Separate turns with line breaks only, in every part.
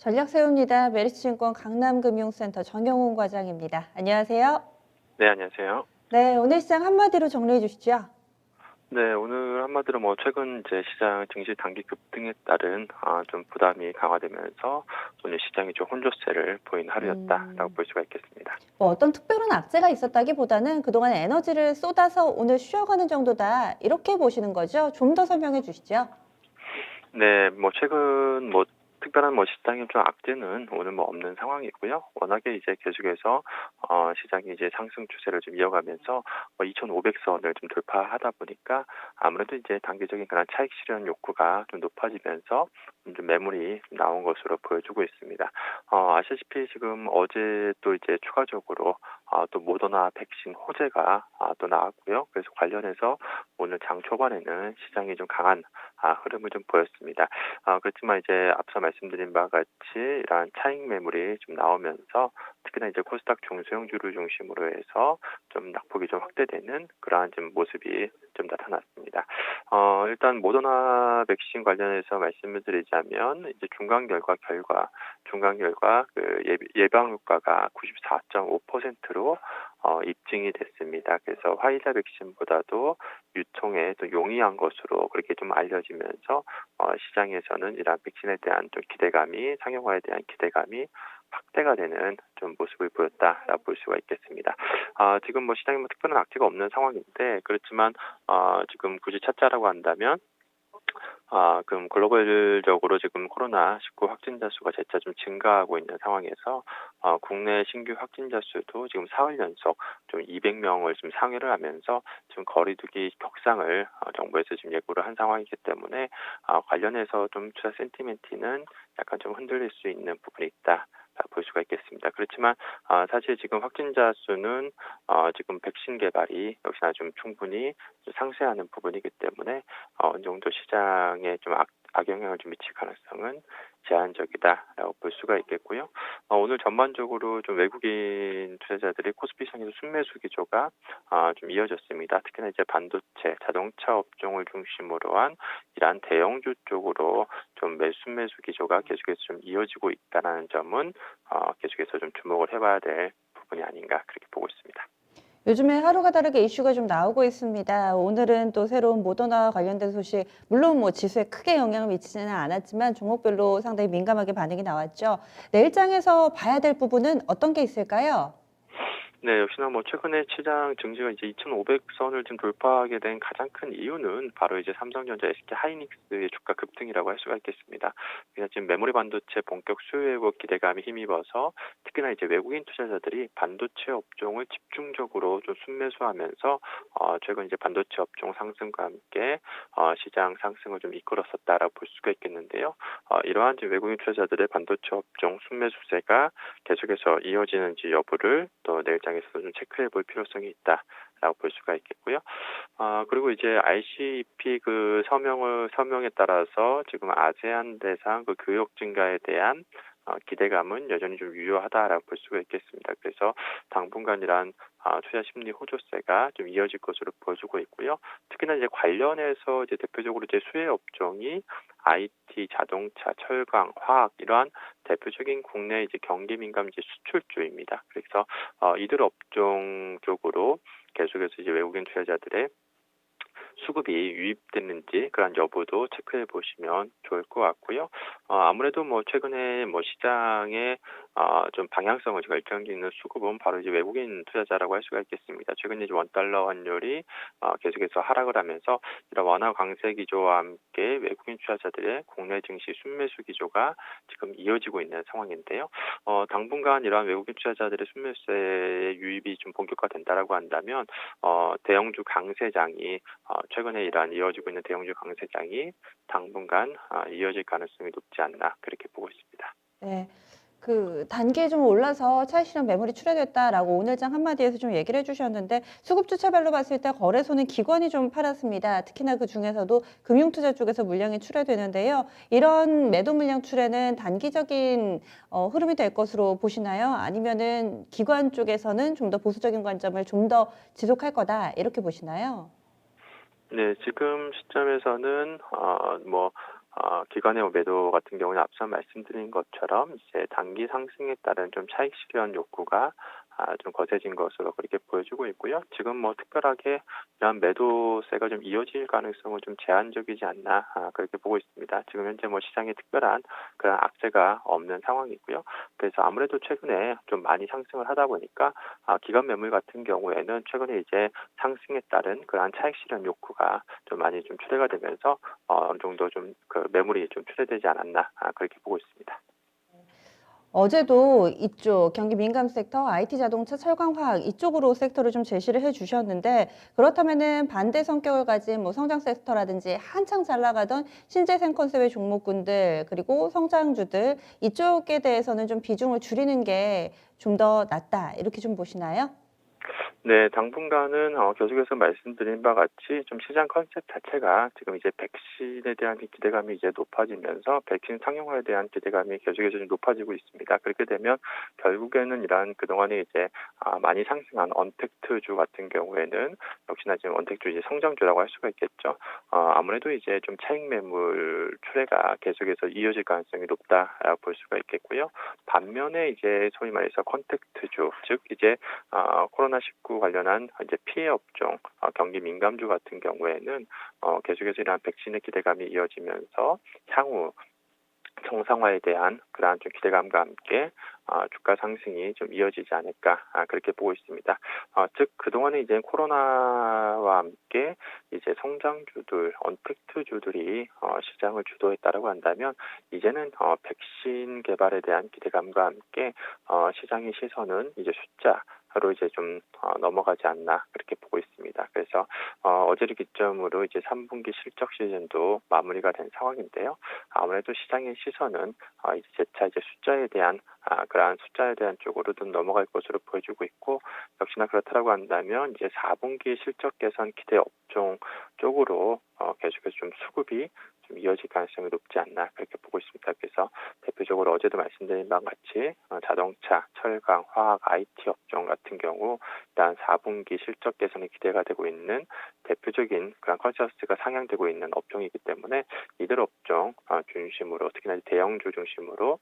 전략 세웁니다. 메리츠증권 강남금융센터 정영훈 과장입니다. 안녕하세요.
네, 안녕하세요.
네, 오늘 시장 한마디로 정리해 주시죠.
네, 오늘 한마디로 최근 이제 시장 증시 단기 급등에 따른 좀 부담이 강화되면서 오늘 시장이 좀 혼조세를 보인 하루였다라고
음,
볼 수가 있겠습니다.
뭐 어떤 특별한 악재가 있었다기보다는 그동안 에너지를 쏟아서 오늘 쉬어가는 정도다. 이렇게 보시는 거죠? 좀 더 설명해 주시죠.
네, 최근 특별한 시장의 좀 악재는 오늘 없는 상황이고요. 워낙에 이제 계속해서 시장이 이제 상승 추세를 좀 이어가면서 2,500선을 좀 돌파하다 보니까 아무래도 이제 단기적인 그런 차익 실현 욕구가 좀 높아지면서 좀 매물이 좀 나온 것으로 보여주고 있습니다. 아시다시피 지금 어제 또 이제 추가적으로 또 모더나 백신 호재가 또 나왔고요. 그래서 관련해서 오늘 장 초반에는 시장이 좀 강한 흐름을 좀 보였습니다. 그렇지만 이제 앞서 말씀드린 바와 같이 이러한 차익 매물이 좀 나오면서 특히나 이제 코스닥 중소형주를 중심으로 해서 좀 낙폭이 좀 확대되는 그러한 좀 모습이 좀 나타났습니다. 일단 모더나 백신 관련해서 말씀을 드리자면 이제 중간 결과 그 예방 효과가 94.5%로 입증이 됐습니다. 그래서 화이자 백신보다도 유통에 또 용이한 것으로 그렇게 좀 알려지면서 시장에서는 이러한 백신에 대한 좀 기대감이 상용화에 대한 기대감이 확대가 되는 좀 모습을 보였다라고 볼 수가 있겠습니다. 지금 시장에 특별한 악재가 없는 상황인데 그렇지만 지금 굳이 찾자라고 한다면 그럼 글로벌적으로 지금 코로나19 확진자 수가 재차 좀 증가하고 있는 상황에서 국내 신규 확진자 수도 지금 4월 연속 좀 200명을 좀 상회를 하면서 지금 거리두기 격상을 정부에서 지금 예고를 한 상황이기 때문에 관련해서 좀 투자 센티멘트는 약간 좀 흔들릴 수 있는 부분이 있다. 볼 수가 있겠습니다. 그렇지만 사실 지금 확진자 수는 지금 백신 개발이 역시나 좀 충분히 상쇄하는 부분이기 때문에 어느 정도 시장에 좀 악영향을 좀 미칠 가능성은 제한적이다라고 볼 수가 있겠고요. 오늘 전반적으로 좀 외국인 투자자들이 코스피 상에서 순매수 기조가 좀 이어졌습니다. 특히나 이제 반도체, 자동차 업종을 중심으로 한 이러한 대형주 쪽으로 좀 순매수 기조가 계속해서 좀 이어지고 있다는 점은 계속해서 좀 주목을 해봐야 될 부분이 아닌가 그렇게 보고 있습니다.
요즘에 하루가 다르게 이슈가 좀 나오고 있습니다. 오늘은 또 새로운 모더나 관련된 소식, 물론 뭐 지수에 크게 영향을 미치지는 않았지만 종목별로 상당히 민감하게 반응이 나왔죠. 내일장에서 봐야 될 부분은 어떤 게 있을까요?
네, 역시나 최근에 시장 증시가 이제 2,500선을 좀 돌파하게 된 가장 큰 이유는 바로 이제 삼성전자, SK 하이닉스의 주가 급등이라고 할 수가 있겠습니다. 그래서 지금 메모리 반도체 본격 수요 회복 기대감이 힘입어서 특히나 이제 외국인 투자자들이 반도체 업종을 집중적으로 좀 순매수하면서 최근 이제 반도체 업종 상승과 함께 시장 상승을 좀 이끌었었다라고 볼 수가 있겠는데요. 이러한 지금 외국인 투자자들의 반도체 업종 순매수세가 계속해서 이어지는지 여부를 또 내일장에서도 좀 체크해 볼 필요성이 있다라고 볼 수가 있겠고요. 그리고 이제 RCEP 그 서명에 따라서 지금 아세안 대상 그 교역 증가에 대한 기대감은 여전히 좀 유효하다라고 볼 수가 있겠습니다. 그래서 당분간이란 투자 심리 호조세가 좀 이어질 것으로 보여지고 있고요. 특히나 이제 관련해서 이제 대표적으로 이제 수혜 업종이 IT, 자동차, 철강, 화학 이러한 대표적인 국내 이제 경기 민감 이제 수출주입니다. 그래서 이들 업종 쪽으로 계속해서 이제 외국인 투자자들의 수급이 유입됐는지 그런 여부도 체크해 보시면 좋을 것 같고요. 아무래도 최근에 시장의 좀 방향성을 결정짓는 있는 수급은 바로 이제 외국인 투자자라고 할 수가 있겠습니다. 최근 이제 원달러 환율이 계속해서 하락을 하면서 이런 원화 강세 기조와 함께 외국인 투자자들의 국내 증시 순매수 기조가 지금 이어지고 있는 상황인데요. 당분간 이러한 외국인 투자자들의 순매수의 유입이 좀 본격화된다라고 한다면 대형주 강세장이 최근에 이러한 이어지고 있는 대형주 강세장이 당분간 이어질 가능성이 높지 않나 그렇게 보고 있습니다.
네. 그 단계에 좀 올라서 차익 실현 매물이 출회됐다라고 오늘장 한마디에서 좀 얘기를 해주셨는데 수급 주체별로 봤을 때 거래소는 기관이 좀 팔았습니다. 특히나 그 중에서도 금융투자 쪽에서 물량이 출회되는데요. 이런 매도 물량 출회는 단기적인 흐름이 될 것으로 보시나요? 아니면은 기관 쪽에서는 좀 더 보수적인 관점을 좀 더 지속할 거다 이렇게 보시나요?
네, 지금 시점에서는 기관의 매도 같은 경우는 앞서 말씀드린 것처럼 이제 단기 상승에 따른 좀 차익 실현 욕구가 좀 거세진 것으로 그렇게 보여지고 있고요. 지금 뭐 특별하게 이런 매도세가 좀 이어질 가능성은 좀 제한적이지 않나 그렇게 보고 있습니다. 지금 현재 뭐 시장에 특별한 그런 악재가 없는 상황이고요. 그래서 아무래도 최근에 좀 많이 상승을 하다 보니까 기관 매물 같은 경우에는 최근에 이제 상승에 따른 그러한 차익 실현 욕구가 좀 많이 좀 출회가 되면서 어느 정도 좀 그 매물이 좀 출회되지 않았나 그렇게 보고 있습니다.
어제도 이쪽 경기 민감 섹터, IT 자동차, 철강 화학 이쪽으로 섹터를 좀 제시를 해 주셨는데 그렇다면은 반대 성격을 가진 뭐 성장 섹터라든지 한창 잘 나가던 신재생 컨셉의 종목군들 그리고 성장주들 이쪽에 대해서는 좀 비중을 줄이는 게 좀 더 낫다 이렇게 좀 보시나요?
네, 당분간은 계속해서 말씀드린 바와 같이 좀 시장 컨셉 자체가 지금 이제 백신에 대한 기대감이 이제 높아지면서 백신 상용화에 대한 기대감이 계속해서 좀 높아지고 있습니다. 그렇게 되면 결국에는 이러한 그동안에 이제 많이 상승한 언택트주 같은 경우에는 역시나 지금 언택트 이제 성장주라고 할 수가 있겠죠. 아무래도 이제 좀 차익 매물 출회가 계속해서 이어질 가능성이 높다라고 볼 수가 있겠고요. 반면에 이제 소위 말해서 컨택트주, 즉 이제 코로나19 관련한 이제 피해 업종, 경기 민감주 같은 경우에는 계속해서 이러한 백신의 기대감이 이어지면서 향후 정상화에 대한 그러한 좀 기대감과 함께 주가 상승이 좀 이어지지 않을까 그렇게 보고 있습니다. 즉 그동안에 이제 코로나와 함께 이제 성장주들, 언택트주들이 시장을 주도했다라고 한다면 이제는 백신 개발에 대한 기대감과 함께 시장의 시선은 이제 숫자로 이제 좀 넘어가지 않나 그렇게 보고 있습니다. 그래서 어제를 기점으로 이제 3분기 실적 시즌도 마무리가 된 상황인데요. 아무래도 시장의 시선은 이제 재차 이제 숫자에 대한 그러한 숫자에 대한 쪽으로 좀 넘어갈 것으로 보여지고 있고 역시나 그렇다라고 한다면 이제 4분기 실적 개선 기대 업종 쪽으로 계속해서 좀 수급이 좀 이어질 가능성이 높지 않나 그렇게 보고 있습니다. 그래서 대표적으로 어제도 말씀드린 바와 같이 자동차, 철강, 화학, IT 업종 같은 경우 일단 4분기 실적 개선이 기대가 되고 있는 대표적인 그런 컨센서스가 상향되고 있는 업종이기 때문에 이들 업종 중심으로 특히나 대형주 중심으로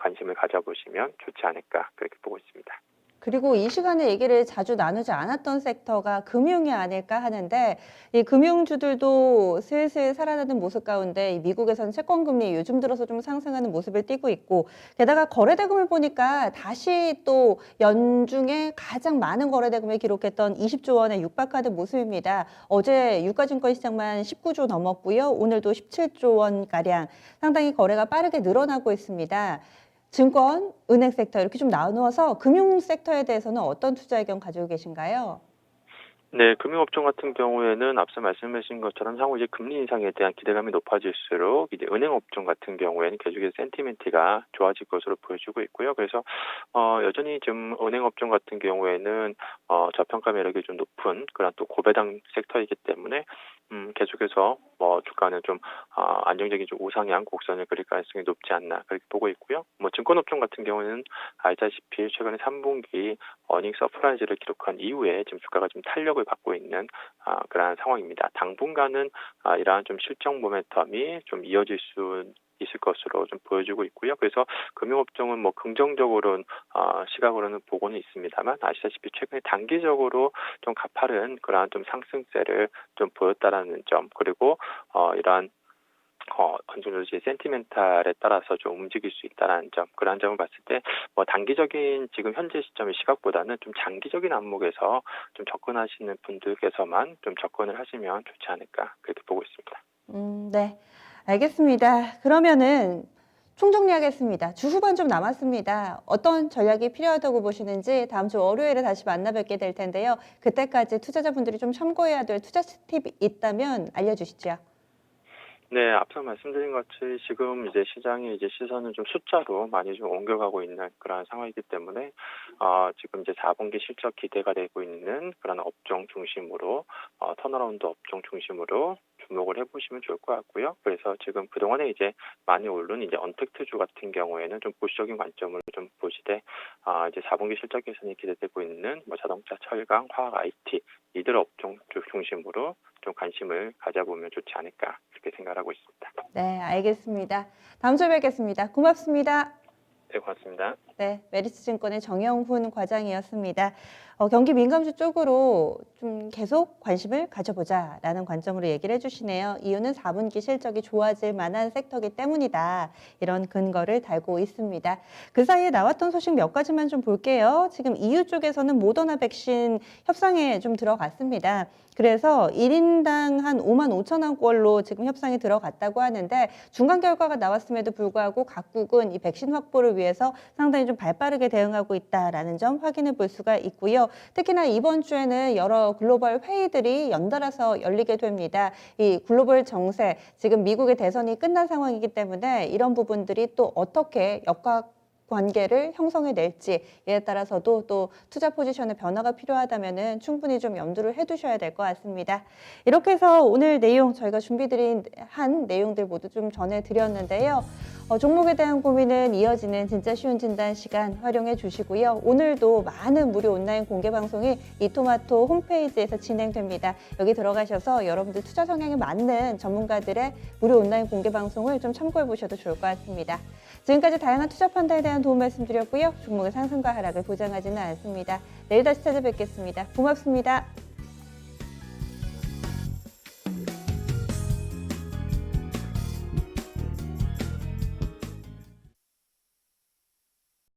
관심을 가져보시면 좋지 않을까 그렇게 보고 있습니다.
그리고 이 시간에 얘기를 자주 나누지 않았던 섹터가 금융이 아닐까 하는데 이 금융주들도 슬슬 살아나는 모습 가운데 이 미국에서는 채권 금리 요즘 들어서 좀 상승하는 모습을 띠고 있고 게다가 거래대금을 보니까 다시 또 연중에 가장 많은 거래대금을 기록했던 20조 원에 육박하는 모습입니다. 어제 유가증권 시장만 19조 넘었고요. 오늘도 17조 원 가량 상당히 거래가 빠르게 늘어나고 있습니다. 증권, 은행 섹터 이렇게 좀 나누어서 금융 섹터에 대해서는 어떤 투자 의견 가지고 계신가요?
네, 금융업종 같은 경우에는 앞서 말씀하신 것처럼 향후 이제 금리 인상에 대한 기대감이 높아질수록 이제 은행업종 같은 경우에는 계속해서 센티멘트가 좋아질 것으로 보여지고 있고요. 그래서 여전히 지금 은행업종 같은 경우에는 저평가 매력이 좀 높은 그런 또 고배당 섹터이기 때문에 계속해서 뭐 주가는 좀 안정적인 좀 우상향 곡선을 그릴 가능성이 높지 않나 그렇게 보고 있고요. 뭐 증권업종 같은 경우에는 알다시피 최근에 3분기 어닝 서프라이즈를 기록한 이후에 지금 주가가 좀 탄력을 받고 있는 그러한 상황입니다. 당분간은 이러한 좀 실적 모멘텀이 좀 이어질 수 있을 것으로 좀 보여지고 있고요. 그래서 금융업종은 뭐 긍정적으로는 시각으로는 보고는 있습니다만 아시다시피 최근에 단기적으로 좀 가파른 그러한 좀 상승세를 좀 보였다라는 점 그리고 이러한 어느 정도 이제 센티멘탈에 따라서 좀 움직일 수 있다는 점, 그런 점을 봤을 때, 뭐 단기적인 지금 현재 시점의 시각보다는 좀 장기적인 안목에서 좀 접근하시는 분들께서만 좀 접근을 하시면 좋지 않을까, 그렇게 보고 있습니다.
네. 알겠습니다. 그러면은 총정리하겠습니다. 주 후반 좀 남았습니다. 어떤 전략이 필요하다고 보시는지 다음 주 월요일에 다시 만나 뵙게 될 텐데요. 그때까지 투자자분들이 좀 참고해야 될 투자 팁이 있다면 알려주시죠.
네, 앞서 말씀드린 것 같이 지금 이제 시장의 이제 시선은 좀 숫자로 많이 좀 옮겨가고 있는 그런 상황이기 때문에 지금 이제 4분기 실적 기대가 되고 있는 그런 업종 중심으로 턴어라운드 업종 중심으로 주목을 해보시면 좋을 것 같고요. 그래서 지금 그동안에 이제 많이 오른 이제 언택트주 같은 경우에는 좀 보수적인 관점으로 좀 보시되 이제 4분기 실적 개선이 기대되고 있는 뭐 자동차, 철강, 화학, IT 이들 업종 중심으로 좀 관심을 가져보면 좋지 않을까 그렇게 생각하고 있습니다.
네, 알겠습니다. 다음 주에 뵙겠습니다. 고맙습니다.
네, 고맙습니다.
네, 메리츠증권의 정영훈 과장이었습니다. 경기 민감주 쪽으로 좀 계속 관심을 가져보자라는 관점으로 얘기를 해주시네요. 이유는 4분기 실적이 좋아질 만한 섹터이기 때문이다. 이런 근거를 달고 있습니다. 그 사이에 나왔던 소식 몇 가지만 좀 볼게요. 지금 EU 쪽에서는 모더나 백신 협상에 좀 들어갔습니다. 그래서 1인당 한 5만 5천 원꼴로 지금 협상이 들어갔다고 하는데 중간 결과가 나왔음에도 불구하고 각국은 이 백신 확보를 위해서 상당히 좀 발빠르게 대응하고 있다라는 점 확인해 볼 수가 있고요. 특히나 이번 주에는 여러 글로벌 회의들이 연달아서 열리게 됩니다. 이 글로벌 정세, 지금 미국의 대선이 끝난 상황이기 때문에 이런 부분들이 또 어떻게 관계를 형성해낼지에 따라서도 또 투자 포지션의 변화가 필요하다면 충분히 좀 염두를 해두셔야 될 것 같습니다. 이렇게 해서 오늘 내용 저희가 준비드린 한 내용들 모두 좀 전해드렸는데요. 종목에 대한 고민은 이어지는 진짜 쉬운 진단 시간 활용해 주시고요. 오늘도 많은 무료 온라인 공개 방송이 이토마토 홈페이지에서 진행됩니다. 여기 들어가셔서 여러분들 투자 성향에 맞는 전문가들의 무료 온라인 공개 방송을 좀 참고해 보셔도 좋을 것 같습니다. 지금까지 다양한 투자 판단에 대한 도움 말씀드렸고요. 종목의 상승과 하락을 보장하지는 않습니다. 내일 다시 찾아뵙겠습니다. 고맙습니다.